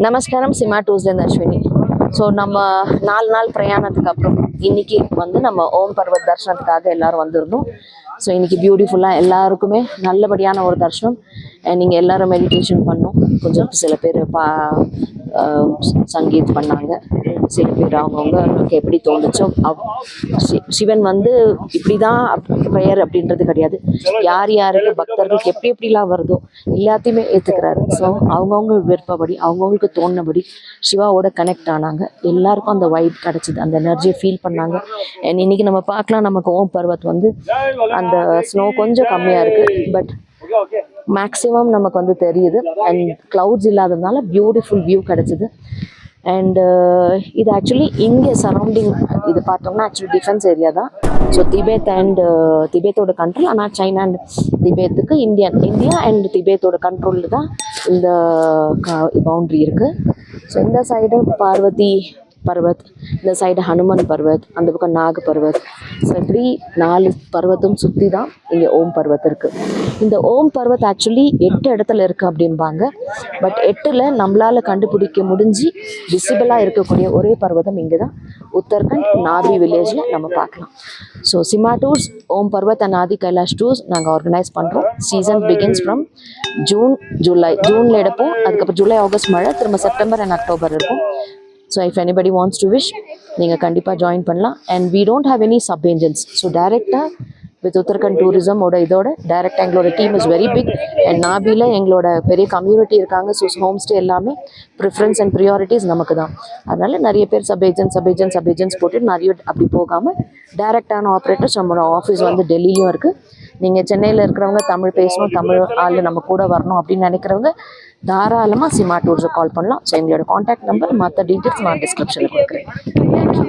நமஸ்காரம், சிமா டூஸ்லேருந்து அஸ்வினி. ஸோ நம்ம 4 நாள் பிரயாணத்துக்கு அப்புறம் இன்னைக்கு நம்ம ஓம் பர்வத் தர்ஷனத்துக்காக எல்லாரும் வந்திருந்தோம். ஸோ இன்னைக்கு பியூட்டிஃபுல்லாக எல்லாருக்குமே நல்லபடியான ஒரு தர்ஷனம். நீங்கள் எல்லாரும் மெடிடேஷன் பண்ணோம். கொஞ்சம் சில பேர் சங்கீத் பண்ணாங்க, சில பேர் அவங்கவுங்களுக்கு எப்படி தோணுச்சோ. சிவன் இப்படி தான் பெயர் அப்படின்றது கிடையாது. யார் யாருக்கு பக்தர்களுக்கு எப்படி எப்படிலாம் வருதோ எல்லாத்தையுமே ஏற்றுக்கிறாரு. ஸோ அவங்கவுங்க விருப்பப்படி அவங்கவுங்களுக்கு தோணுனபடி சிவாவோட கனெக்ட் ஆனாங்க. எல்லாருக்கும் அந்த வைப் கிடச்சிது, அந்த எனர்ஜியை ஃபீல் பண்ணாங்க. அண்ட் இன்னைக்கு நம்ம பார்க்கலாம், நமக்கு ஓம் பர்வத் அந்த ஸ்னோ கொஞ்சம் கம்மியாக இருக்குது, பட் மேக்ஸிமம் நமக்கு தெரியுது. அண்ட் க்ளவுட்ஸ் இல்லாததுனால பியூட்டிஃபுல் வியூ கிடச்சிது. அண்டு இது ஆக்சுவலி இங்கே சரௌண்டிங் இது பார்த்தோம்னா ஆக்சுவலி டிஃபென்ஸ் ஏரியா தான். ஸோ திபேத்தோட கண்ட்ரோல். ஆனால் சைனா அண்ட் திபேத்துக்கு இந்தியா அண்ட் திபேத்தோட கண்ட்ரோலில் தான் இந்த பவுண்ட்ரி இருக்குது. ஸோ இந்த சைடு பார்வதி பர்வத், இந்த சைடு ஹனுமன் பர்வத், அந்த பக்கம் நாக பர்வத். ஸோ இப்படி 4 பர்வத்தும் சுற்றி தான் இங்கே ஓம் பர்வத் இருக்குது. இந்த ஓம் பர்வத் ஆக்சுவலி 8 இடத்துல இருக்குது அப்படின்பாங்க. பட் 8ல் நம்மளால் கண்டுபிடிக்க முடிஞ்சு விசிபிளாக இருக்கக்கூடிய ஒரே பர்வதம் இங்கே தான், உத்தரகண்ட் நாபி வில்லேஜில் நம்ம பார்க்கலாம். So Sima tours, Om Parvat and Adi Kailash tours நாங்கள் ஆர்கனைஸ் பண்ணுறோம். சீசன் பிகின்ஸ் ஃப்ரம் ஜூனில் எடுப்போம். அதுக்கப்புறம் ஜூலை ஆகஸ்ட் மழை, திரும்ப செப்டம்பர் அண்ட் அக்டோபர் இருக்கும். So if anybody wants to wish, நீங்கள் கண்டிப்பாக ஜாயின் பண்ணலாம். And we don't have any sub agents. So டைரெக்டாக வித் உத்தரகண்ட் டூரிசமோட டைரெக்டாக எங்களோட team is very big. And நாபியில் எங்களோட பெரிய கம்யூனிட்டி இருக்காங்க. ஸோ ஹோம் ஸ்டே எல்லாமே ப்ரிஃபரன்ஸ் அண்ட் ப்ரியாரிட்டிஸ் நமக்கு தான். அதனால் நிறைய பேர் சப் ஏஜென்ட்ஸ் போட்டு நிறைய அப்படி போகாமல் டைரெக்டான ஆப்ரேட்டர்ஸ் நம்மளோட ஆஃபீஸ் டெல்லியிலும் இருக்குது. நீங்கள் சென்னையில் இருக்கிறவங்க தமிழ் பேசணும், தமிழ் ஆள் நம்ம கூட வரணும் அப்படின்னு நினைக்கிறவங்க தாராளமாக சிமா டூர்ஸை கால் பண்ணலாம். ஸோ எங்களோட காண்டாக்ட் நம்பர், மற்ற டீட்டெயில்ஸ் நான் டிஸ்கிரிப்ஷனில் கொடுக்குறேன். தேங்க்யூ.